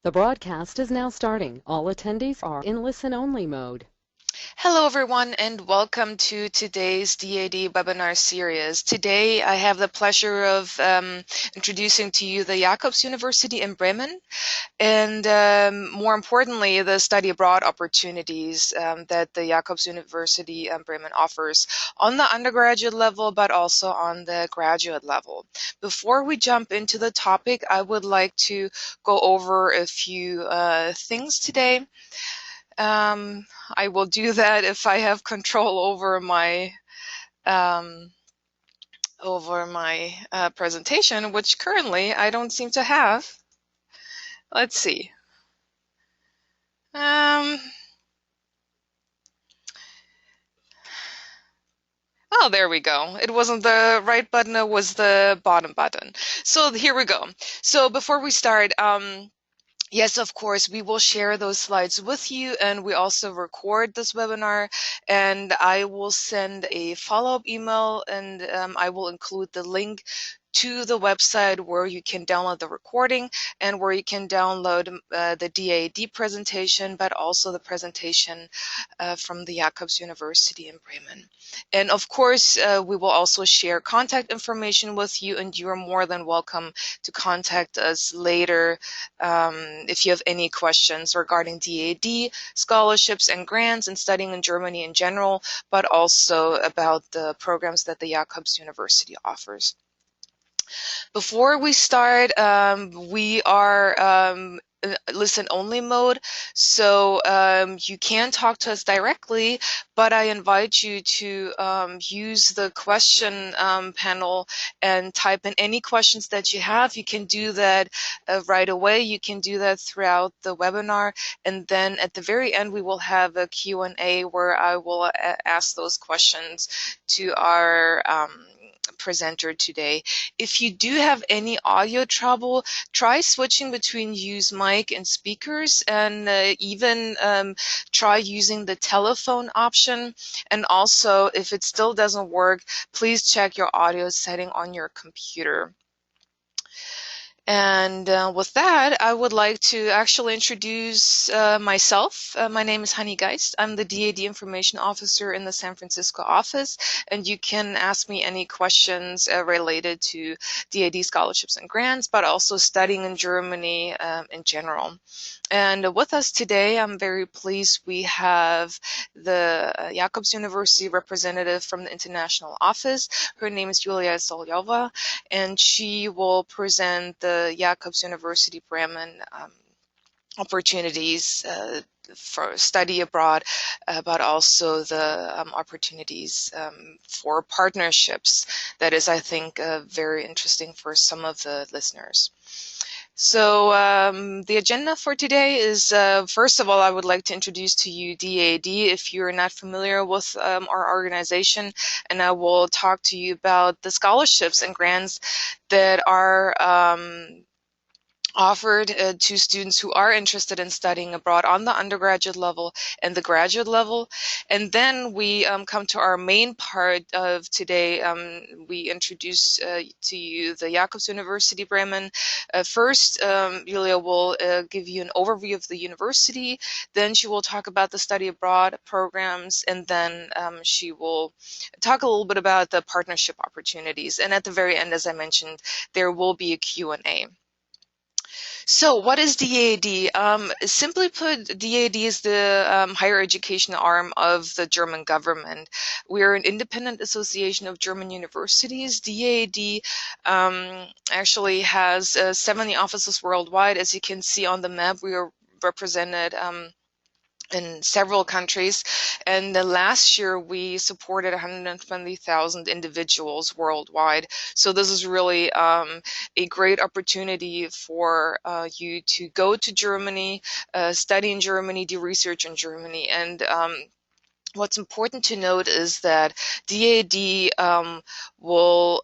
The broadcast is now starting. All attendees are in listen-only mode. Hello, everyone, and welcome to today's DAAD webinar series. Today, I have the pleasure of introducing to you the Jacobs University in Bremen, and more importantly, the study abroad opportunities that the Jacobs University in Bremen offers on the undergraduate level, but also on the graduate level. Before we jump into the topic, I would like to go over a few things today. I will do that if I have control over my presentation, which currently I don't seem to have. Let's see. Oh, there we go. It wasn't the right button, it was the bottom button. So here we go. So before we start, yes, of course, we will share those slides with you, and we also record this webinar, and I will send a follow-up email, and I will include the link to the website where you can download the recording and where you can download the DAAD presentation, but also the presentation from the Jacobs University in Bremen. And of course, we will also share contact information with you, and you are more than welcome to contact us later if you have any questions regarding DAAD, scholarships and grants, and studying in Germany in general, but also about the programs that the Jacobs University offers. Before we start, we are listen-only mode, so you can talk to us directly, but I invite you to use the question panel and type in any questions that you have. You can do that right away. You can do that throughout the webinar, and then at the very end we will have a Q&A where I will ask those questions to our presenter today. If you do have any audio trouble, try switching between use mic and speakers, and even try using the telephone option. And also, if it still doesn't work, please check your audio setting on your computer. And with that, I would like to actually introduce myself. My name is Hani Geist. I'm the DAAD Information Officer in the San Francisco office, and you can ask me any questions related to DAAD scholarships and grants, but also studying in Germany in general. And with us today, I'm very pleased we have the Jacobs University representative from the International Office. Her name is Julia Soljova, and she will present the Jacobs University Bremen opportunities for study abroad, but also the opportunities for partnerships. That is, I think, very interesting for some of the listeners. So the agenda for today is, first of all, I would like to introduce to you DAAD if you're not familiar with our organization, and I will talk to you about the scholarships and grants that are offered to students who are interested in studying abroad on the undergraduate level and the graduate level. And then we come to our main part of today. We introduce to you the Jacobs University Bremen. First, Julia will give you an overview of the university. Then she will talk about the study abroad programs, and then she will talk a little bit about the partnership opportunities. And at the very end, as I mentioned, there will be a Q&A. So what is DAAD? Simply put, DAAD is the higher education arm of the German government. We are an independent association of German universities. DAAD actually has 70 offices worldwide. As you can see on the map, we are represented in several countries, and last year we supported 120,000 individuals worldwide. So this is really a great opportunity for you to go to Germany, study in Germany, do research in Germany, and what's important to note is that DAD will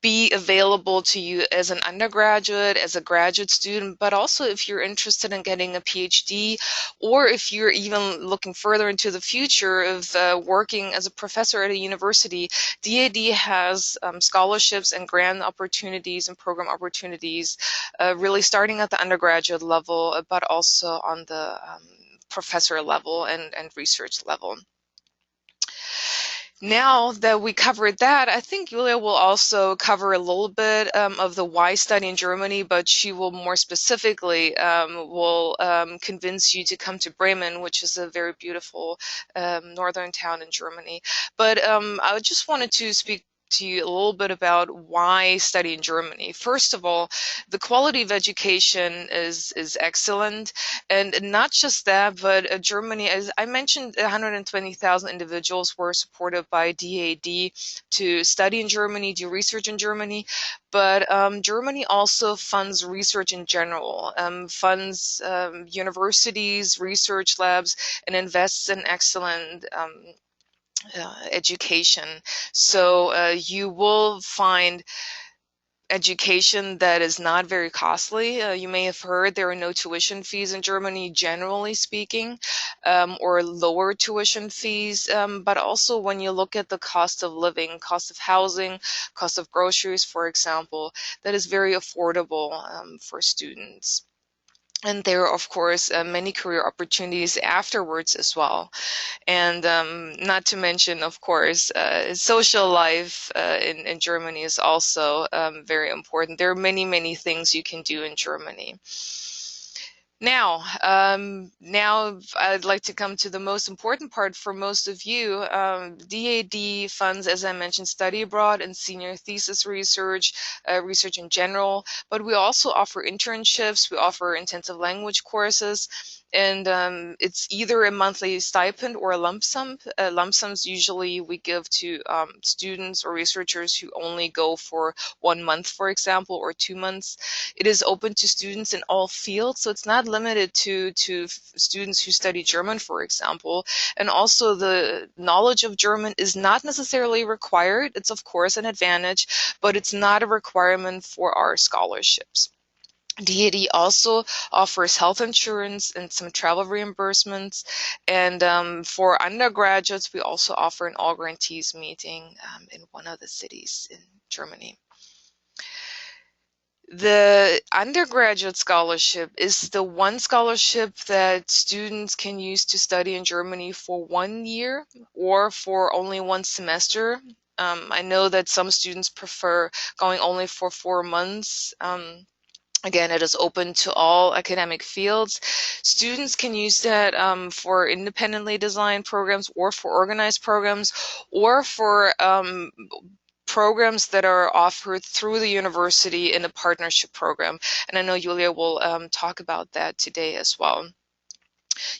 be available to you as an undergraduate, as a graduate student, but also if you're interested in getting a PhD, or if you're even looking further into the future of working as a professor at a university. DAD has scholarships and grant opportunities and program opportunities, really starting at the undergraduate level, but also on the professor level and research level. Now that we covered that, I think Julia will also cover a little bit of the why study in Germany, but she will more specifically will convince you to come to Bremen, which is a very beautiful northern town in Germany. But I just wanted to speak to you a little bit about why study in Germany. First of all, the quality of education is excellent, and not just that, but Germany, as I mentioned, 120,000 individuals were supported by DAD to study in Germany, do research in Germany, but Germany also funds research in general, funds universities, research labs, and invests in excellent education. So you will find education that is not very costly. You may have heard there are no tuition fees in Germany, generally speaking, or lower tuition fees. But also when you look at the cost of living, cost of housing, cost of groceries, for example, that is very affordable for students. And there are, of course, many career opportunities afterwards as well. And not to mention, of course, social life in Germany is also very important. There are many, many things you can do in Germany. Now I'd like to come to the most important part for most of you. DAD funds, as I mentioned, study abroad and senior thesis research, research in general, but we also offer internships, we offer intensive language courses, and it's either a monthly stipend or a lump sum. Lump sums usually we give to students or researchers who only go for 1 month, for example, or 2 months. It is open to students in all fields, so it's not limited to students who study German, for example. And also the knowledge of German is not necessarily required. It's of course an advantage, but it's not a requirement for our scholarships. DAD also offers health insurance and some travel reimbursements. And for undergraduates, we also offer an all grantees meeting in one of the cities in Germany. The undergraduate scholarship is the one scholarship that students can use to study in Germany for 1 year or for only 1 semester. I know that some students prefer going only for 4 months. Again, it is open to all academic fields. Students can use that for independently designed programs or for organized programs or for programs that are offered through the university in a partnership program. And I know Julia will talk about that today as well.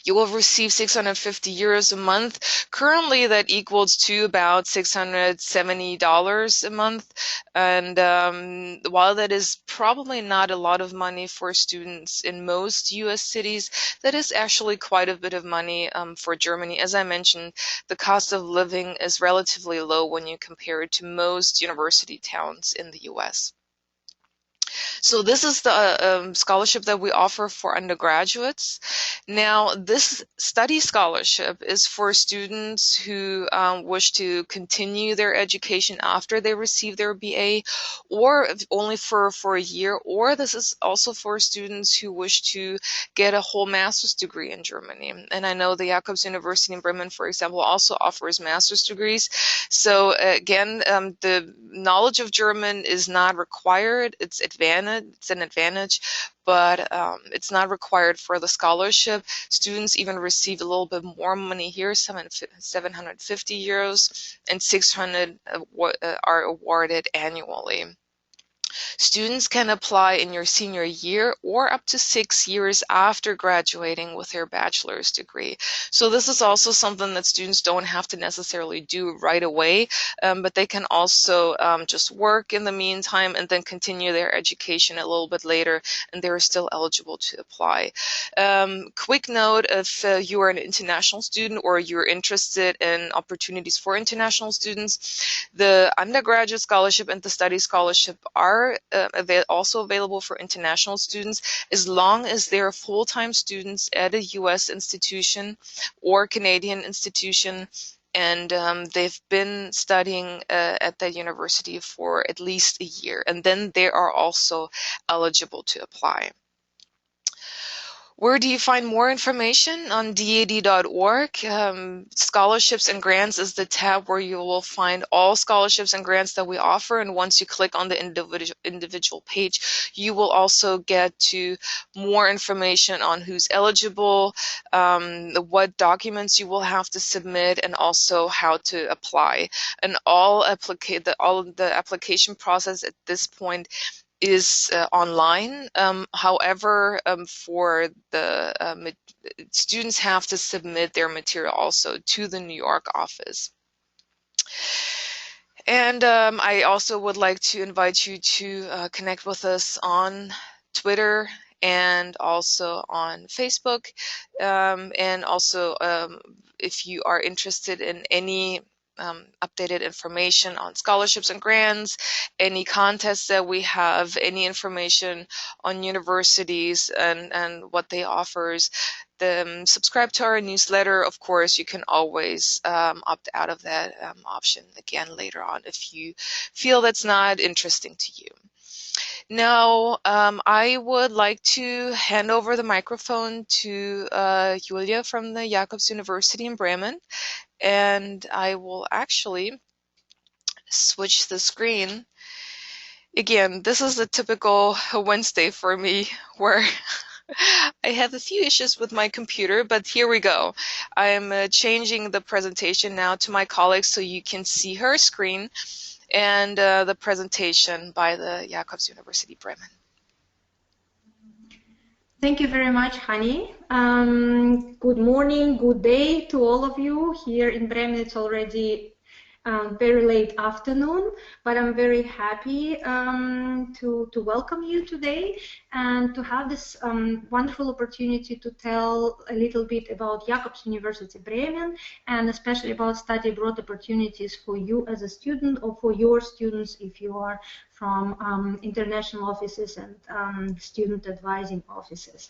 You will receive 650 euros a month. Currently, that equals to about $670 a month. And while that is probably not a lot of money for students in most US cities, that is actually quite a bit of money for Germany. As I mentioned, the cost of living is relatively low when you compare it to most university towns in the US. So this is the scholarship that we offer for undergraduates. Now, this study scholarship is for students who wish to continue their education after they receive their BA, or only for a year, or this is also for students who wish to get a whole master's degree in Germany. And I know the Jacobs University in Bremen, for example, also offers master's degrees. So again, the knowledge of German is not required. It's an advantage, but it's not required for the scholarship. Students even receive a little bit more money here, 750 euros, and 600 are awarded annually. Students can apply in your senior year or up to 6 years after graduating with their bachelor's degree. So this is also something that students don't have to necessarily do right away, but they can also just work in the meantime and then continue their education a little bit later, and they're still eligible to apply. Quick note, if you are an international student or you're interested in opportunities for international students, the undergraduate scholarship and the study scholarship are also available for international students as long as they're full-time students at a U.S. institution or Canadian institution, and they've been studying at that university for at least a year, and then they are also eligible to apply. Where do you find more information? On DAAD.org. Scholarships and grants is the tab where you will find all scholarships and grants that we offer. And once you click on the individual page, you will also get to more information on who's eligible, what documents you will have to submit, and also how to apply. And all of the application process at this point is online. However, for the students have to submit their material also to the New York office. And I also would like to invite you to connect with us on Twitter and also on Facebook. And also, if you are interested in any updated information on scholarships and grants, any contests that we have, any information on universities and what they offers, subscribe to our newsletter. Of course, you can always opt out of that option again later on if you feel that's not interesting to you. Now, I would like to hand over the microphone to Julia from the Jacobs University in Bremen, and I will actually switch the screen. Again, this is a typical Wednesday for me where I have a few issues with my computer, but here we go. I am changing the presentation now to my colleague so you can see her screen and the presentation by the Jacobs University Bremen. Thank you very much, Hani. Good morning, good day to all of you. Here in Bremen, it's already very late afternoon, but I'm very happy to welcome you today and to have this wonderful opportunity to tell a little bit about Jacobs University Bremen and especially about study abroad opportunities for you as a student or for your students if you are from international offices and student advising offices.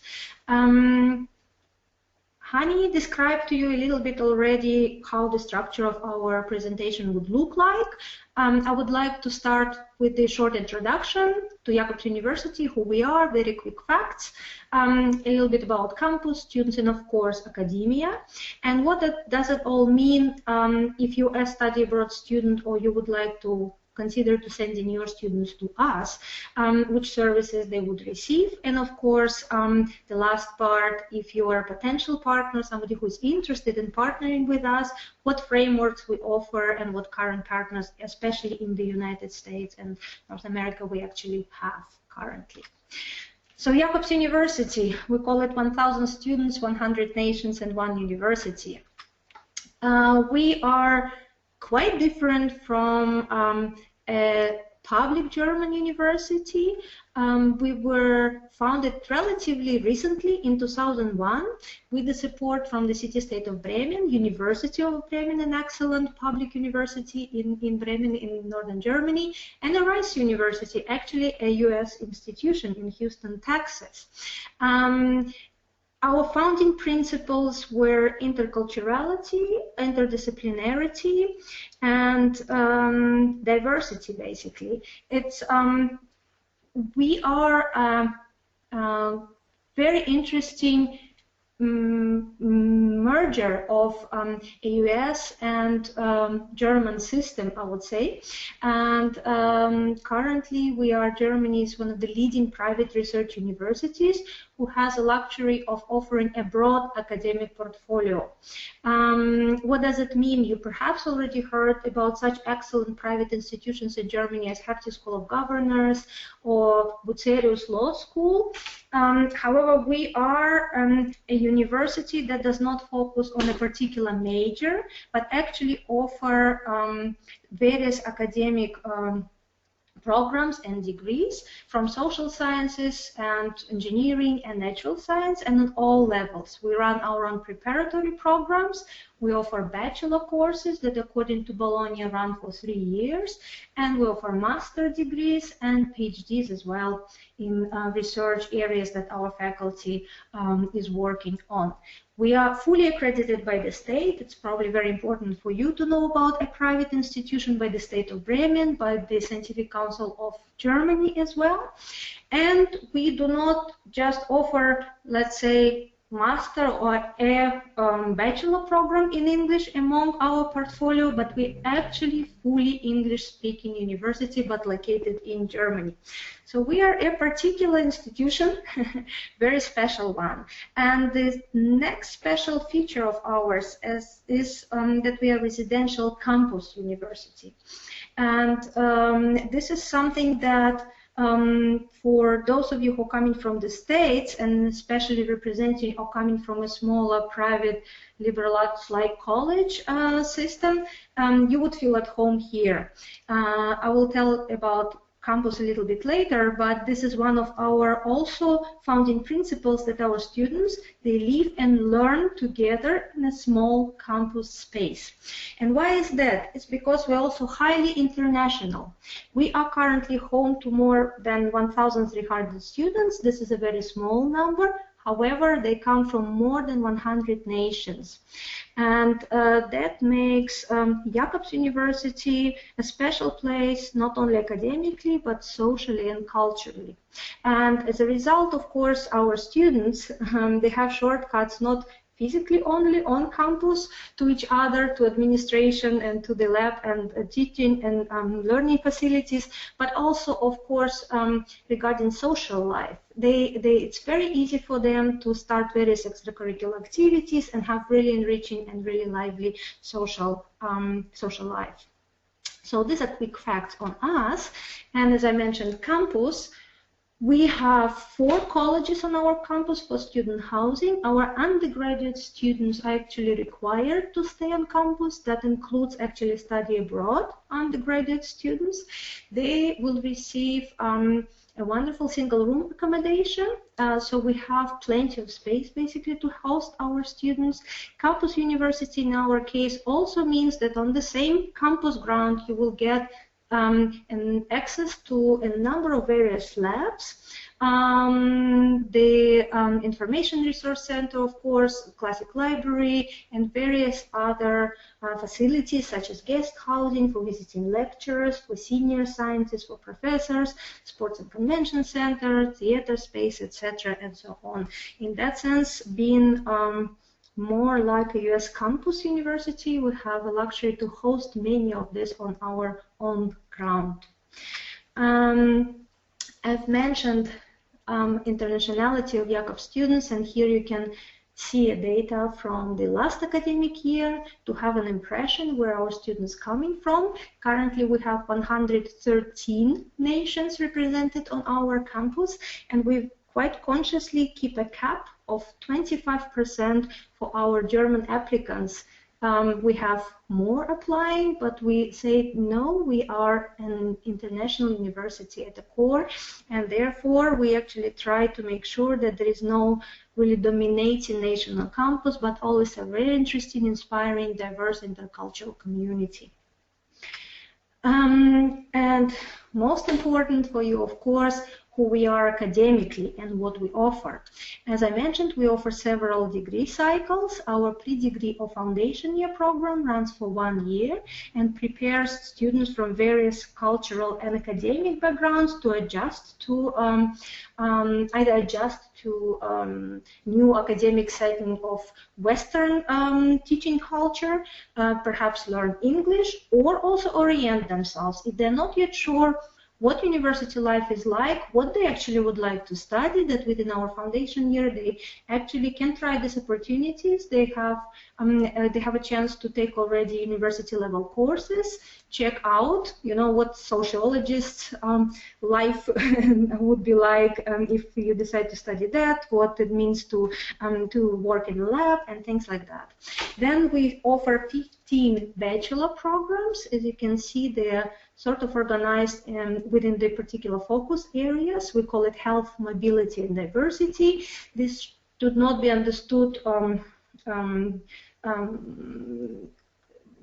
Hani described to you a little bit already how the structure of our presentation would look like. I would like to start with the short introduction to Jacobs University, who we are, very quick facts, a little bit about campus, students, and of course academia. And what does it all mean if you're a study abroad student or you would like to consider to sending your students to us, which services they would receive, and of course the last part, if you are a potential partner, somebody who is interested in partnering with us, what frameworks we offer and what current partners, especially in the United States and North America, we actually have currently. So Jacobs University, we call it 1,000 students, 100 nations, and 1 university. We are quite different from a public German university. We were founded relatively recently in 2001 with the support from the city-state of Bremen, University of Bremen, an excellent public university in Bremen in northern Germany, and a Rice University, actually a US institution in Houston, Texas. Our founding principles were interculturality, interdisciplinarity, and diversity, basically. It's, we are a very interesting merger of a US and German system, I would say. And currently we are Germany's one of the leading private research universities who has a luxury of offering a broad academic portfolio. What does it mean? You perhaps already heard about such excellent private institutions in Germany as Hertie School of Governors or Bucerius Law School. However, we are a university that does not focus on a particular major, but actually offer various academic programs and degrees from social sciences and engineering and natural science, and on all levels. We run our own preparatory programs. We offer bachelor courses that, according to Bologna, run for 3 years, and we offer master degrees and PhDs as well in research areas that our faculty is working on. We are fully accredited by the state. It's probably very important for you to know about a private institution by the state of Bremen, by the Scientific Council of Germany as well. And we do not just offer, let's say, master or a bachelor program in English among our portfolio, but we actually fully English-speaking university, but located in Germany. So we are a particular institution, very special one. And the next special feature of ours is that we are a residential campus university. And this is something that for those of you who are coming from the States, and especially representing or coming from a smaller private liberal arts-like college system, you would feel at home here. I will tell about campus a little bit later, but this is one of our also founding principles, that our students, they live and learn together in a small campus space. And why is that? It's because we're also highly international. We are currently home to more than 1,300 students. This is a very small number. However, they come from more than 100 nations. And that makes Jacobs University a special place, not only academically, but socially and culturally. And as a result, of course, our students, they have shortcuts not physically only on campus to each other, to administration and to the lab and teaching and learning facilities, but also, of course, regarding social life. It's very easy for them to start various extracurricular activities and have really enriching and really lively social life. So these are quick facts on us. And as I mentioned, campus. We have 4 colleges on our campus for student housing. Our undergraduate students are actually required to stay on campus. That includes actually study abroad undergraduate students. They will receive a wonderful single room accommodation. So we have plenty of space basically to host our students. Campus university in our case also means that on the same campus ground you will get and access to a number of various labs. The Information Resource Center, of course, Classic Library, and various other facilities such as guest housing for visiting lecturers, for senior scientists, for professors, Sports and Convention Center, theater space, etc., and so on. In that sense, being more like a US campus university, we have a luxury to host many of this on our own ground. I've mentioned internationality of Jacobs students, and here you can see data from the last academic year to have an impression where our students coming from. Currently we have 113 nations represented on our campus, and we quite consciously keep a cap of 25% for our German applicants. We have more applying, but we say no, we are an international university at the core, and therefore we actually try to make sure that there is no really dominating national campus, but always a very interesting, inspiring, diverse intercultural community. And most important for you, of course, who we are academically and what we offer. As I mentioned, we offer several degree cycles. Our pre-degree or foundation year program runs for 1 year and prepares students from various cultural and academic backgrounds to adjust to either adjust to new academic setting of Western teaching culture, perhaps learn English, or also orient themselves if they're not yet sure what university life is like, what they actually would like to study, that within our foundation year they actually can try these opportunities. They have a chance to take already university level courses, check out, what sociologist life would be like if you decide to study that, what it means to work in a lab and things like that. Then we offer 15 bachelor programs. As you can see, they're sort of organized within the particular focus areas. We call it health, mobility, and diversity. This should not be understood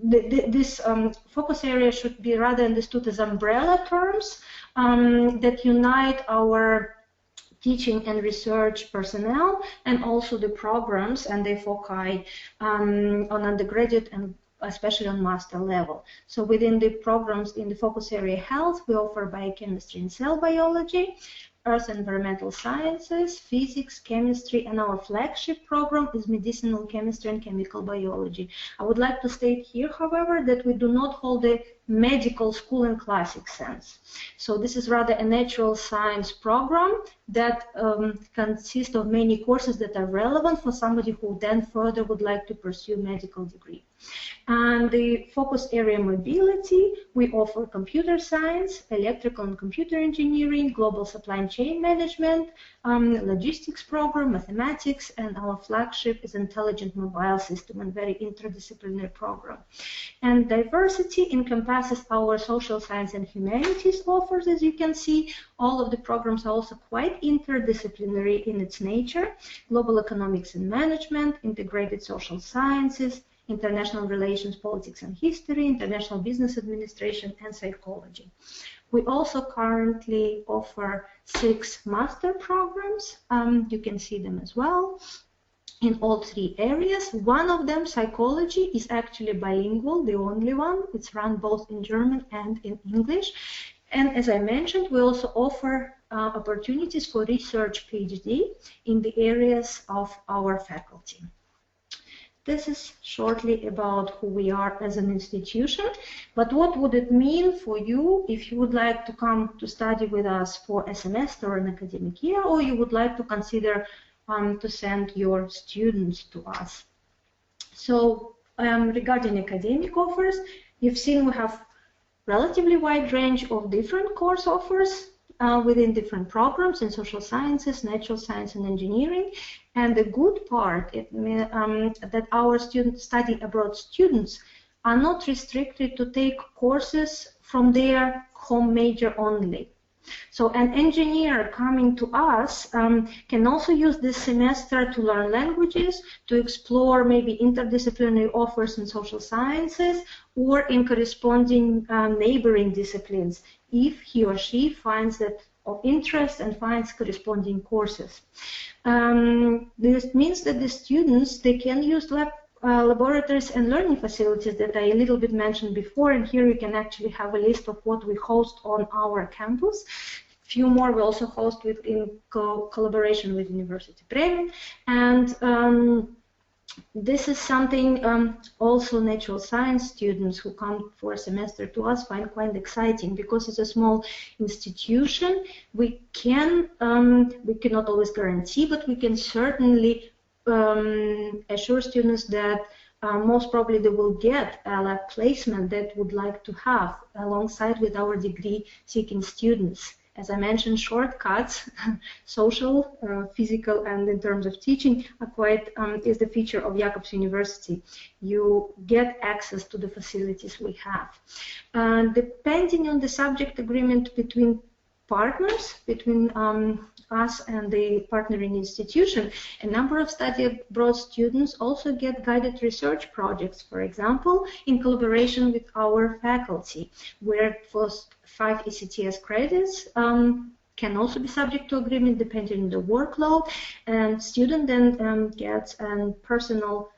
this focus area should be rather understood as umbrella terms that unite our teaching and research personnel and also the programs and the foci on undergraduate and especially on master level. So within the programs in the focus area health, we offer biochemistry and cell biology, earth and environmental sciences, physics, chemistry, and our flagship program is medicinal chemistry and chemical biology. I would like to state here, however, that we do not hold a medical school in classic sense. So this is rather a natural science program that consists of many courses that are relevant for somebody who then further would like to pursue medical degree. And the focus area mobility, we offer computer science, electrical and computer engineering, global supply chain management, logistics program, mathematics, and our flagship is intelligent mobile system and very interdisciplinary program. And diversity encompasses our social science and humanities offers. As you can see, all of the programs are also quite interdisciplinary in its nature: global economics and management, integrated social sciences, international relations, politics and history, international business administration, and psychology. We also currently offer 6 master programs. You can see them as well in all 3 areas. One of them, psychology, is actually bilingual, the only one. It's run both in German and in English. And as I mentioned, we also offer opportunities for research PhD in the areas of our faculty. This is shortly about who we are as an institution, but what would it mean for you if you would like to come to study with us for a semester or an academic year, or you would like to consider to send your students to us? So regarding academic offers, you've seen we have relatively wide range of different course offers within different programs in social sciences, natural science, and engineering. And the good part is that our study abroad students are not restricted to take courses from their home major only. So an engineer coming to us can also use this semester to learn languages, to explore maybe interdisciplinary offers in social sciences or in corresponding neighboring disciplines, if he or she finds that of interest and finds corresponding courses. This means that the students, they can use laboratories and learning facilities that I a little bit mentioned before, and here you can actually have a list of what we host on our campus. Few more we also host in collaboration with University Bremen, and this is something also natural science students who come for a semester to us find quite exciting, because it's a small institution. We cannot always guarantee, but we can certainly assure students that most probably they will get a lab placement that would like to have alongside with our degree seeking students. As I mentioned, shortcuts, social, physical, and in terms of teaching, are quite is the feature of Jacobs University. You get access to the facilities we have. Depending on the subject agreement between partners, between us and the partnering institution, a number of study abroad students also get guided research projects, for example, in collaboration with our faculty, where for 5 ECTS credits can also be subject to agreement depending on the workload, and student then gets a personal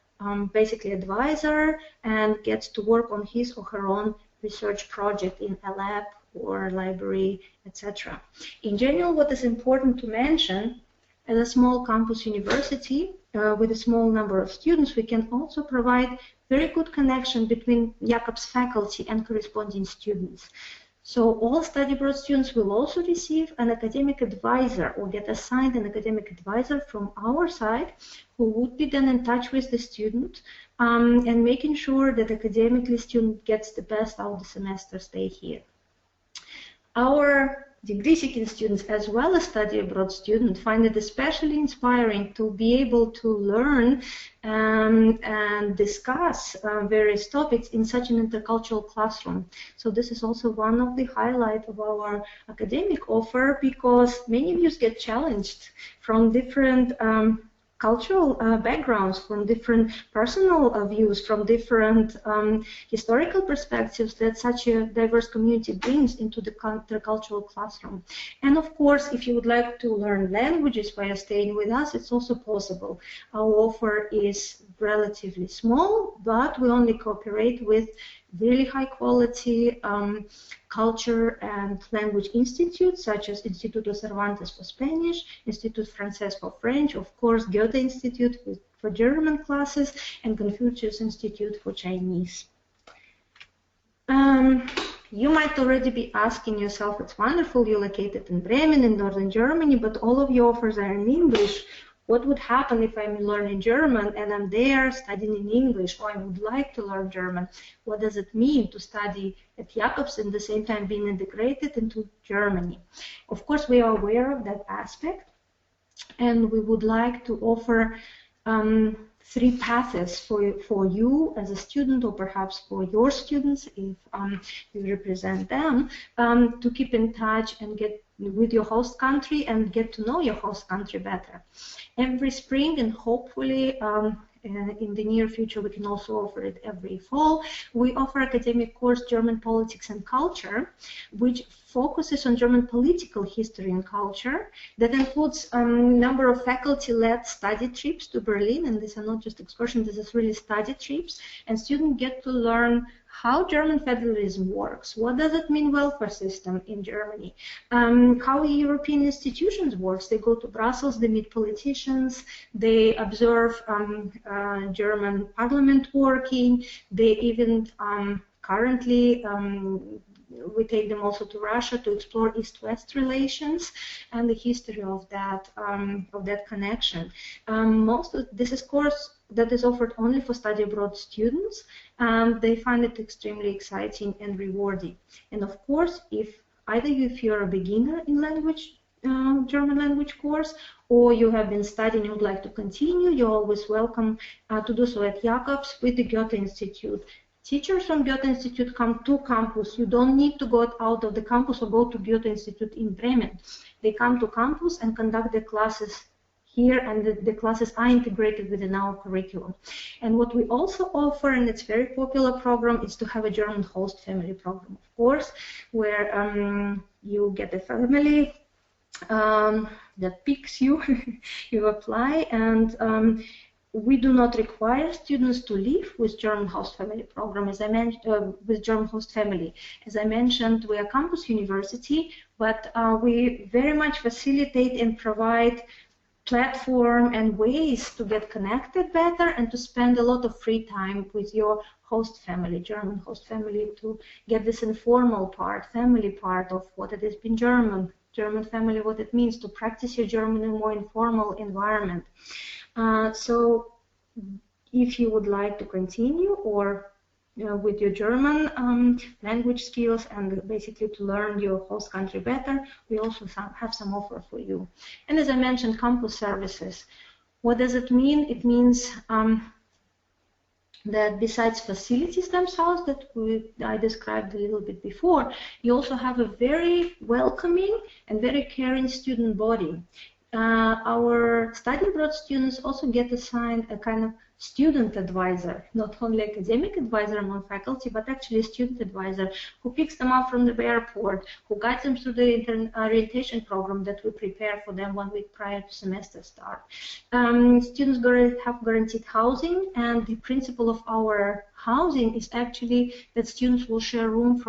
basically advisor and gets to work on his or her own research project in a lab or library, etc. In general, what is important to mention, as a small campus university with a small number of students, we can also provide very good connection between Jacobs faculty and corresponding students. So all study abroad students will also receive an academic advisor or get assigned an academic advisor from our side who would be then in touch with the student and making sure that academically student gets the best out of the semester stay here. Our degree-seeking students as well as study abroad students find it especially inspiring to be able to learn and discuss various topics in such an intercultural classroom. So this is also one of the highlights of our academic offer, because many of you get challenged from different cultural backgrounds, from different personal views, from different historical perspectives that such a diverse community brings into the intercultural classroom. And of course, if you would like to learn languages while staying with us, it's also possible. Our offer is relatively small, but we only cooperate with really high quality culture and language institutes such as Instituto Cervantes for Spanish, Institut Francés for French, of course Goethe Institute for German classes, and Confucius Institute for Chinese. You might already be asking yourself, it's wonderful, you're located in Bremen in northern Germany, but all of your offers are in English. What would happen if I'm learning German and I'm there studying in English, or I would like to learn German? What does it mean to study at Jacobs and at the same time being integrated into Germany? Of course, we are aware of that aspect, and we would like to offer three paths for you as a student, or perhaps for your students if you represent them, to keep in touch and get with your host country and get to know your host country better. Every spring, and hopefully in the near future we can also offer it every fall, we offer academic course German Politics and Culture, which focuses on German political history and culture. That includes a number of faculty-led study trips to Berlin, and these are not just excursions, this is really study trips, and students get to learn how German federalism works, what does it mean welfare system in Germany, how European institutions works. They go to Brussels, they meet politicians, they observe German parliament working, they even currently we take them also to Russia to explore East-West relations and the history of that connection. Most of this is course that is offered only for study abroad students, and they find it extremely exciting and rewarding. And of course, if you're a beginner in language, German language course, or you have been studying and would like to continue, you're always welcome to do so at Jacobs with the Goethe Institute. Teachers from Goethe Institute come to campus. You don't need to go out of the campus or go to Goethe Institute in Bremen. They come to campus and conduct their classes here, and the classes are integrated within our curriculum. And what we also offer, and it's a very popular program, is to have a German host family program, of course, where you get a family that picks you, you apply, and we do not require students to live with German host family program, as I mentioned, with German host family. As I mentioned, we are campus university, but we very much facilitate and provide platform and ways to get connected better and to spend a lot of free time with your host family, German host family, to get this informal part, family part of what it is being German family, what it means to practice your German in a more informal environment. So if you would like to continue or with your German language skills and basically to learn your host country better, we also have some offer for you. And as I mentioned, campus services. What does it mean? It means that besides facilities themselves that I described a little bit before, you also have a very welcoming and very caring student body. Our study abroad students also get assigned a kind of student advisor, not only academic advisor among faculty, but actually a student advisor who picks them up from the airport, who guides them through the orientation program that we prepare for them 1 week prior to semester start. Students have guaranteed housing, and the principle of our housing is actually that students will share room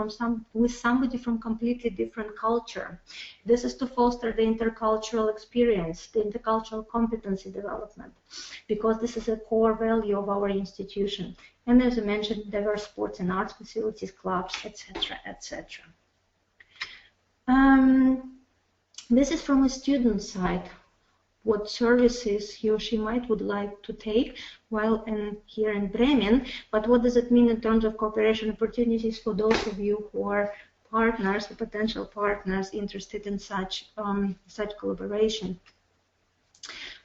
with somebody from completely different culture. This is to foster the intercultural experience, the intercultural competency development, because this is a core value of our institution. And as I mentioned, diverse sports and arts facilities, clubs, etc., etc. This is from a student side, what services he or she would like to take while here in Bremen, but what does it mean in terms of cooperation opportunities for those of you who are partners, or potential partners interested in such collaboration.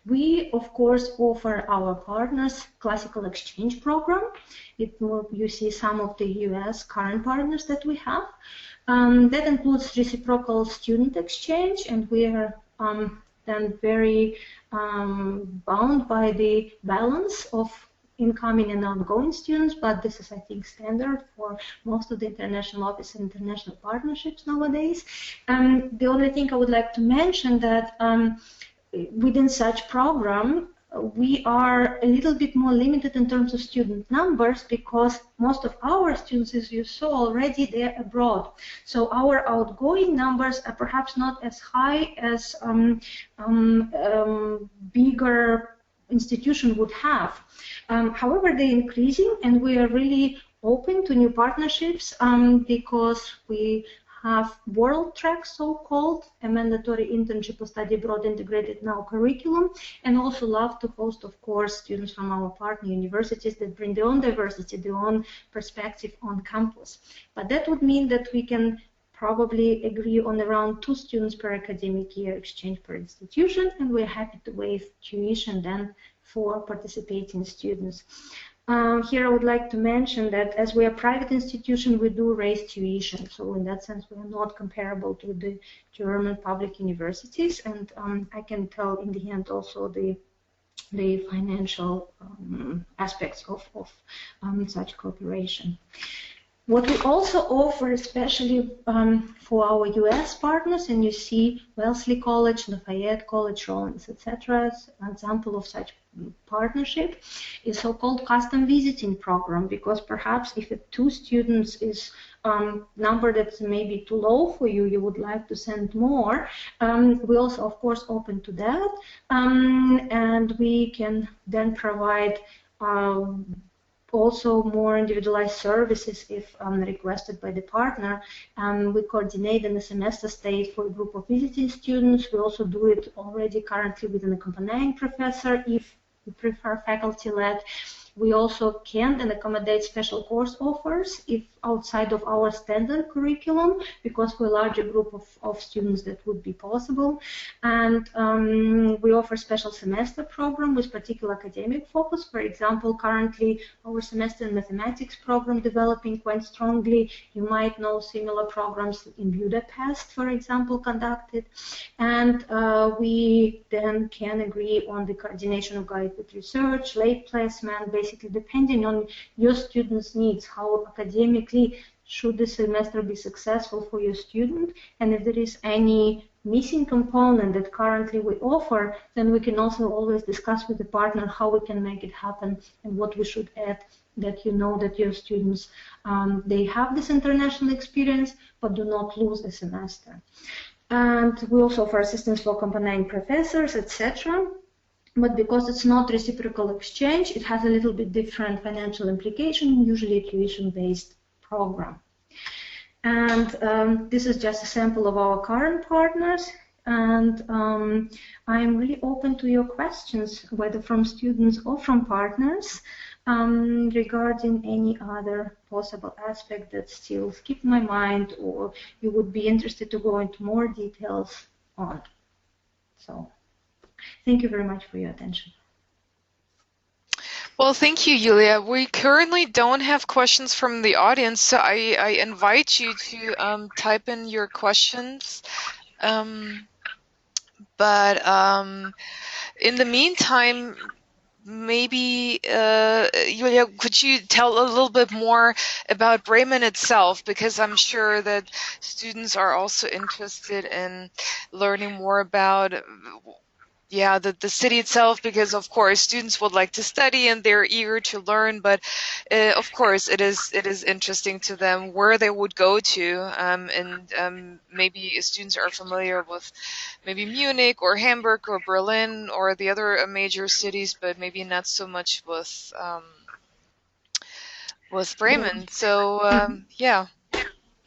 We, of course, offer our partners classical exchange program. You see some of the US current partners that we have. That includes reciprocal student exchange, and we are then very bound by the balance of incoming and outgoing students, but this is, I think, standard for most of the international office and international partnerships nowadays. The only thing I would like to mention that within such program, we are a little bit more limited in terms of student numbers because most of our students, as you saw already, they're abroad. So our outgoing numbers are perhaps not as high as bigger institution would have. However, they're increasing, and we are really open to new partnerships because we have world track, so-called, a mandatory internship or study abroad integrated in our curriculum, and also love to host, of course, students from our partner universities that bring their own diversity, their own perspective on campus. But that would mean that we can probably agree on around 2 students per academic year exchange per institution, and we're happy to waive tuition then for participating students. Here I would like to mention that as we are a private institution, we do raise tuition. So in that sense, we are not comparable to the German public universities. And I can tell in the end also the financial aspects of such cooperation. What we also offer, especially for our US partners, and you see Wellesley College, Lafayette College, Rollins, etc., an example of such partnership, is so-called custom visiting program, because perhaps if 2 students is number that's maybe too low for you, you would like to send more. We also, of course, open to that, and we can then provide also more individualized services if requested by the partner. We coordinate in the semester state for a group of visiting students. We also do it already currently with an accompanying professor if we prefer faculty-led. We also can and accommodate special course offers if outside of our standard curriculum, because for a larger group of students that would be possible. And we offer special semester program with particular academic focus. For example, currently our semester in mathematics program developing quite strongly. You might know similar programs in Budapest, for example, conducted. And we then can agree on the coordination of guided research, late placement, basically depending on your students' needs, how academically should the semester be successful for your student, and if there is any missing component that currently we offer, then we can also always discuss with the partner how we can make it happen and what we should add, that you know that your students, they have this international experience but do not lose a semester. And we also offer assistance for accompanying professors, etc. But because it's not reciprocal exchange, it has a little bit different financial implication, usually a tuition-based program. And this is just a sample of our current partners. And I'm really open to your questions, whether from students or from partners, regarding any other possible aspect that still skipped my mind or you would be interested to go into more details on. So thank you very much for your attention. Well, thank you, Yulia. We currently don't have questions from the audience, so I invite you to type in your questions. But in the meantime, maybe, Yulia, could you tell a little bit more about Bremen itself? Because I'm sure that students are also interested in learning more about the city itself, because of course students would like to study and they're eager to learn, but of course it is interesting to them where they would go to, and maybe students are familiar with maybe Munich or Hamburg or Berlin or the other major cities, but maybe not so much with Bremen. So yeah.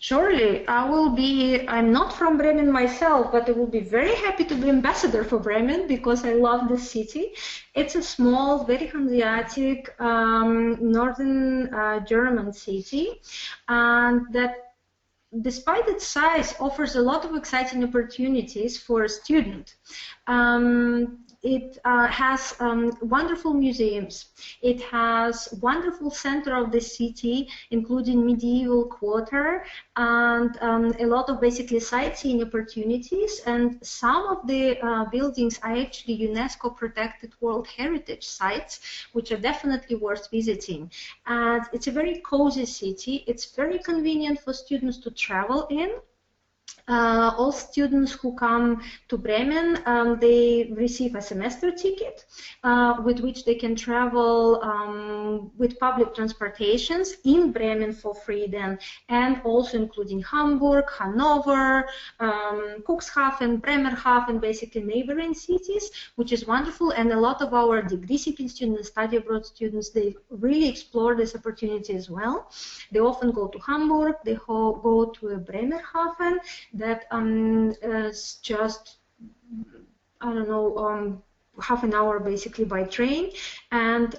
Surely, I'm not from Bremen myself, but I will be very happy to be ambassador for Bremen because I love this city. It's a small, very Hanseatic, northern German city, and that, despite its size, offers a lot of exciting opportunities for a student. It has wonderful museums. It has wonderful center of the city, including medieval quarter and a lot of basically sightseeing opportunities. And some of the buildings are actually UNESCO protected World Heritage sites, which are definitely worth visiting. And it's a very cozy city. It's very convenient for students to travel in. All students who come to Bremen, they receive a semester ticket with which they can travel with public transportations in Bremen for free then, and also including Hamburg, Hanover, Cuxhaven, Bremerhaven, basically neighboring cities, which is wonderful. And a lot of our degree-seeking students, study abroad students, they really explore this opportunity as well. They often go to Hamburg, they go to Bremerhaven, that is just, I don't know, half an hour basically by train, and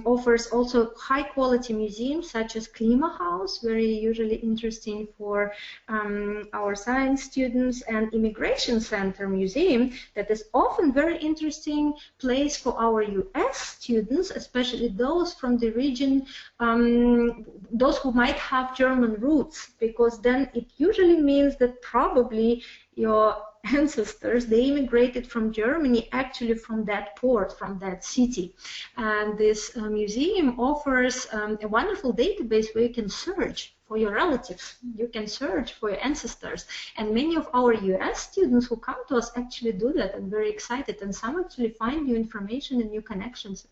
offers also high quality museums such as Klimahaus, very usually interesting for our science students, and Immigration Center Museum, that is often very interesting place for our US students, especially those from the region, those who might have German roots, because then it usually means that probably your ancestors, they immigrated from Germany, actually from that port, from that city. And this museum offers a wonderful database where you can search for your relatives, you can search for your ancestors. And many of our US students who come to us actually do that and very excited, and some actually find new information and new connections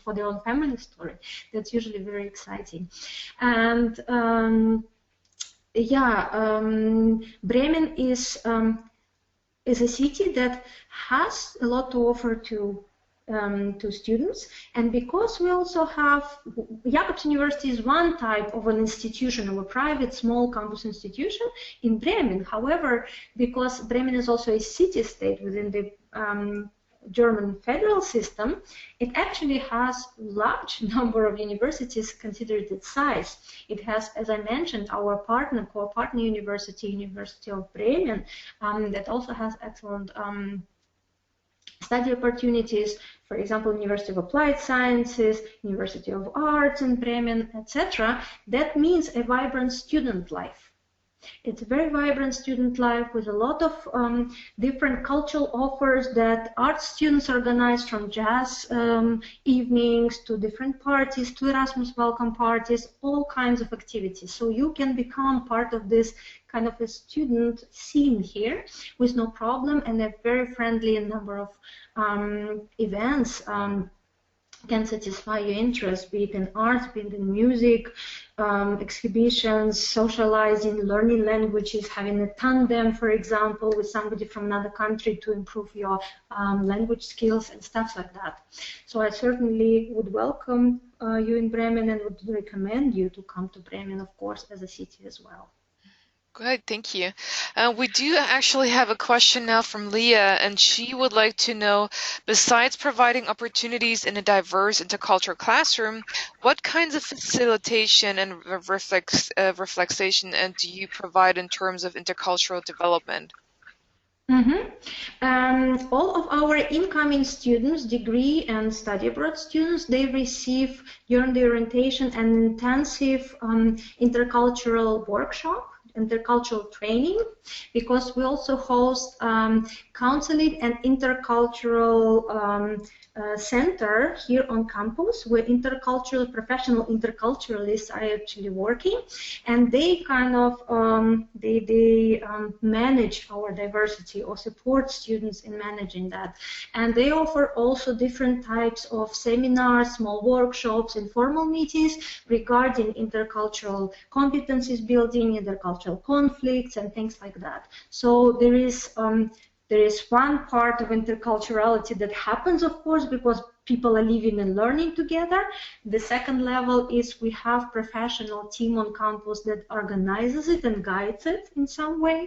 for their own family story. That's usually very exciting. And Bremen is a city that has a lot to offer to students, and because we also have, Jacobs University is one type of an institution, of a private small campus institution in Bremen. However, because Bremen is also a city-state within the German federal system, it actually has large number of universities considered its size. It has, as I mentioned, our core partner university, University of Bremen, that also has excellent study opportunities. For example, University of Applied Sciences, University of Arts in Bremen, etc. That means a vibrant student life. It's a very vibrant student life with a lot of different cultural offers that art students organize, from jazz evenings to different parties, to Erasmus welcome parties, all kinds of activities. So you can become part of this kind of a student scene here with no problem, and a very friendly number of events can satisfy your interest, be it in art, be it in music, exhibitions, socializing, learning languages, having a tandem, for example, with somebody from another country to improve your language skills and stuff like that. So I certainly would welcome you in Bremen, and would recommend you to come to Bremen, of course, as a city as well. Good, thank you. We do actually have a question now from Leah, and she would like to know, besides providing opportunities in a diverse intercultural classroom, what kinds of facilitation and reflexation do you provide in terms of intercultural development? All of our incoming students, degree and study abroad students, they receive during the orientation an intensive intercultural workshop, intercultural training, because we also host counseling and intercultural center here on campus, where professional interculturalists are actually working, and they kind of manage our diversity or support students in managing that. And they offer also different types of seminars, small workshops, informal meetings regarding intercultural competencies building, intercultural conflicts, and things like that. So there is one part of interculturality that happens, of course, because people are living and learning together. The second level is we have professional team on campus that organizes it and guides it in some way.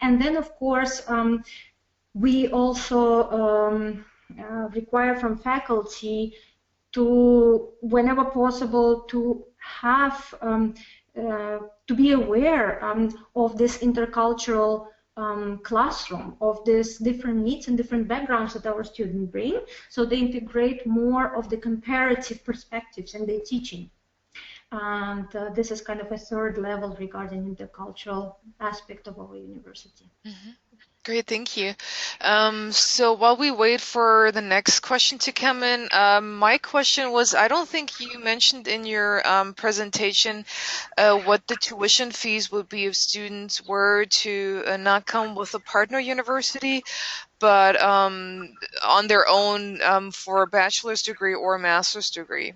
And then, of course, we also require from faculty to, whenever possible, to have to be aware of this intercultural classroom, of these different needs and different backgrounds that our students bring, so they integrate more of the comparative perspectives in their teaching. And this is kind of a third level regarding the cultural aspect of our university. Mm-hmm. Great, thank you. So while we wait for the next question to come in, my question was, I don't think you mentioned in your presentation what the tuition fees would be if students were to not come with a partner university, but on their own for a bachelor's degree or a master's degree.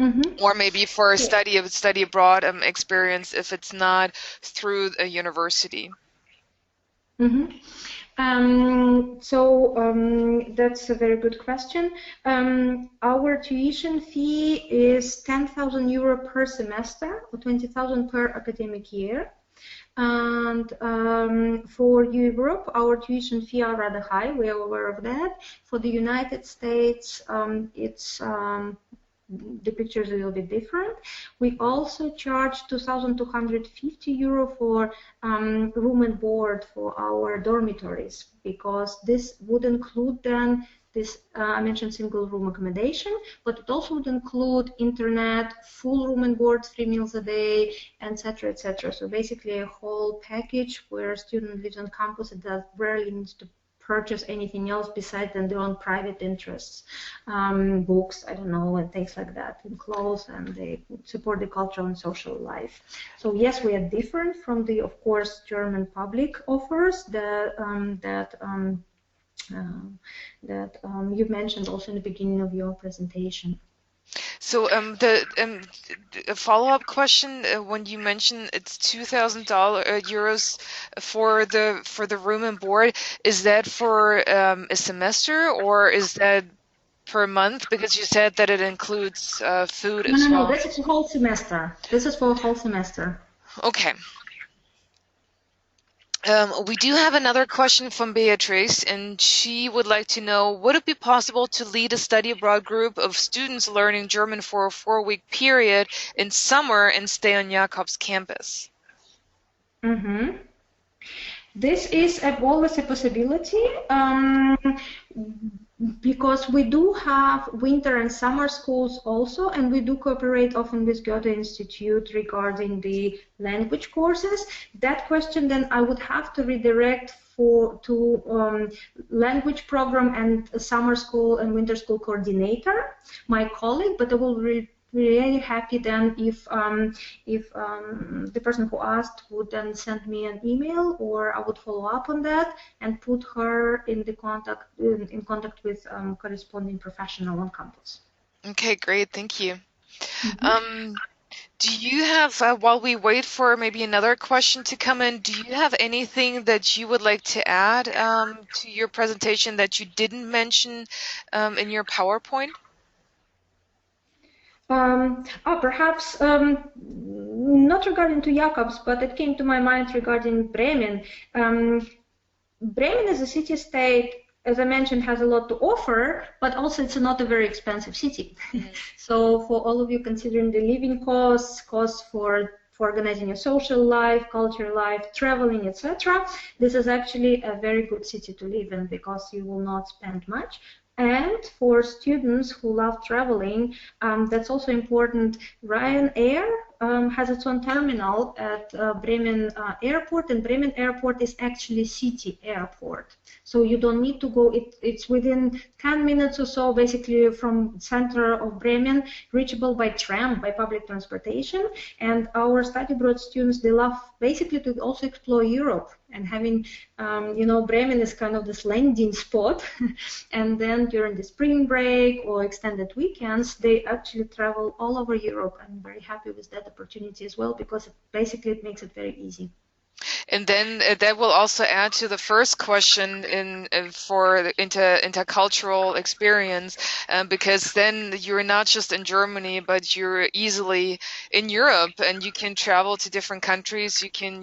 Mm-hmm. Or maybe for a study abroad experience if it's not through a university. Mm-hmm. That's a very good question. Our tuition fee is 10,000 euro per semester, or 20,000 per academic year. And for Europe, our tuition fee are rather high. We are aware of that. For the United States, the picture is a little bit different. We also charge 2,250 euro for room and board for our dormitories, because this would include then this, I mentioned single room accommodation, but it also would include internet, full room and board, 3 meals a day, etc., etc. So basically a whole package where a student lives on campus and does rarely needs to purchase anything else besides their own private interests, books, I don't know, and things like that, and clothes, and they support the cultural and social life. So yes, we are different from the, of course, German public offers that you mentioned also in the beginning of your presentation. So a follow-up question, when you mentioned it's €2,000 for the room and board, is that for a semester or is that per month? Because you said that it includes food as well. No, this is a whole semester. This is for a whole semester. Okay. We do have another question from Beatrice, and she would like to know, would it be possible to lead a study abroad group of students learning German for a 4-week period in summer and stay on Jakob's campus? Mm-hmm. This is always a possibility, because we do have winter and summer schools also, and we do cooperate often with Goethe Institute regarding the language courses. That question then I would have to redirect to language program and summer school and winter school coordinator, my colleague, but I will really happy then if the person who asked would then send me an email, or I would follow up on that and put her in contact with corresponding professional on campus. Okay, great, thank you. Mm-hmm. Do you have, while we wait for maybe another question to come in, do you have anything that you would like to add to your presentation that you didn't mention in your PowerPoint? Perhaps not regarding to Jakobs, but it came to my mind regarding Bremen. Bremen as a city-state, as I mentioned, has a lot to offer, but also it's not a very expensive city. So for all of you considering the living costs for organizing your social life, cultural life, traveling, etc., this is actually a very good city to live in because you will not spend much. And for students who love traveling, that's also important. Ryanair has its own terminal at Bremen Airport, and Bremen Airport is actually city airport. So you don't need to go, it's within 10 minutes or so, basically from center of Bremen, reachable by tram, by public transportation. And our study abroad students, they love basically to also explore Europe. And having, Bremen is kind of this landing spot. And then during the spring break or extended weekends, they actually travel all over Europe. I'm very happy with that opportunity as well, because it makes it very easy. And then that will also add to the first question for the intercultural experience, because then you're not just in Germany, but you're easily in Europe, and you can travel to different countries. You can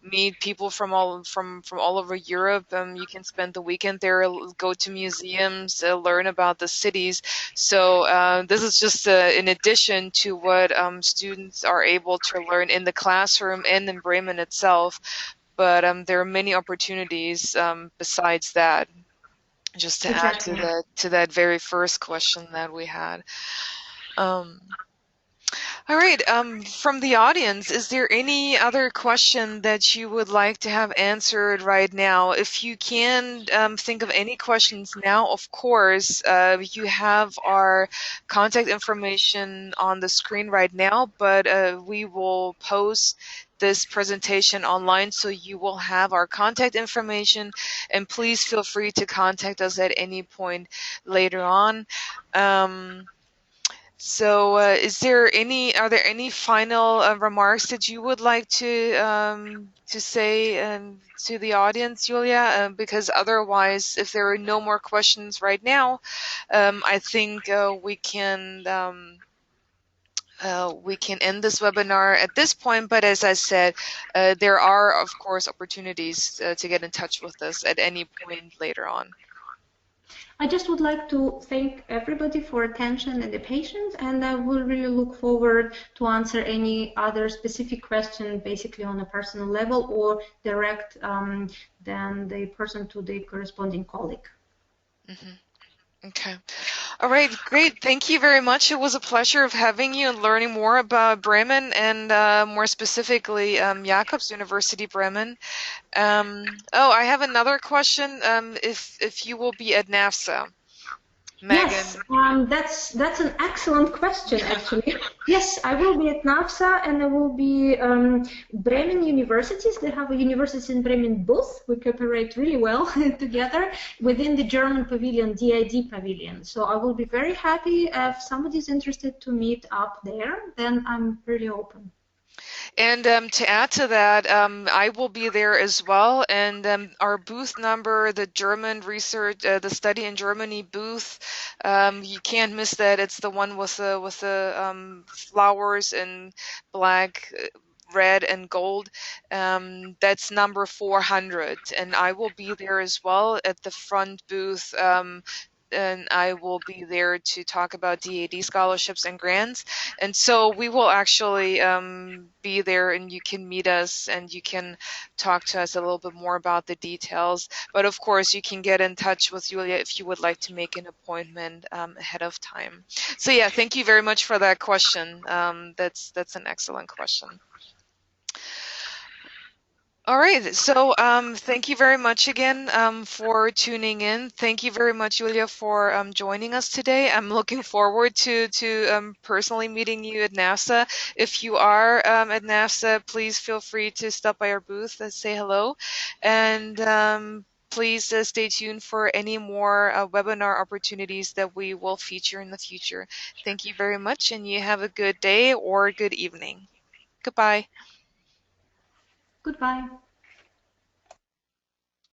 meet people from all over Europe. You can spend the weekend there, go to museums, learn about the cities. So this is just in addition to what students are able to learn in the classroom and in Bremen itself. But there are many opportunities besides that. Just to add Exactly. to that very first question that we had. Um, all right, from the audience, is there any other question that you would like to have answered right now? If you can think of any questions now, of course, you have our contact information on the screen right now, but we will post this presentation online, so you will have our contact information, and please feel free to contact us at any point later on. So, are there any final remarks that you would like to say to the audience, Julia? Because otherwise, if there are no more questions right now, I think we can end this webinar at this point. But as I said, there are, of course, opportunities to get in touch with us at any point later on. I just would like to thank everybody for attention and the patience, and I will really look forward to answer any other specific question, basically on a personal level or direct than the person to the corresponding colleague. Mm-hmm. Okay. All right, great. Thank you very much. It was a pleasure of having you and learning more about Bremen, and more specifically Jakobs University Bremen. I have another question. If you will be at NAFSA, Megan. Yes, that's an excellent question, actually. Yes, I will be at NAFSA, and I will be Bremen universities. They have a university in Bremen booth. We cooperate really well together within the German pavilion, DAAD pavilion. So I will be very happy if somebody is interested to meet up there. Then I'm really open. And to add to that, I will be there as well. And our booth number, the German research, the Study in Germany booth, you can't miss that. It's the one with the flowers in black, red, and gold. That's number 400, and I will be there as well at the front booth. And I will be there to talk about DAAD scholarships and grants. And so we will actually be there, and you can meet us and you can talk to us a little bit more about the details. But of course, you can get in touch with Julia if you would like to make an appointment ahead of time. So yeah, thank you very much for that question. That's an excellent question. All right, so thank you very much again for tuning in. Thank you very much, Julia, for joining us today. I'm looking forward to personally meeting you at NAFSA. If you are at NAFSA, please feel free to stop by our booth and say hello. And please stay tuned for any more webinar opportunities that we will feature in the future. Thank you very much, and you have a good day or good evening. Goodbye. Goodbye.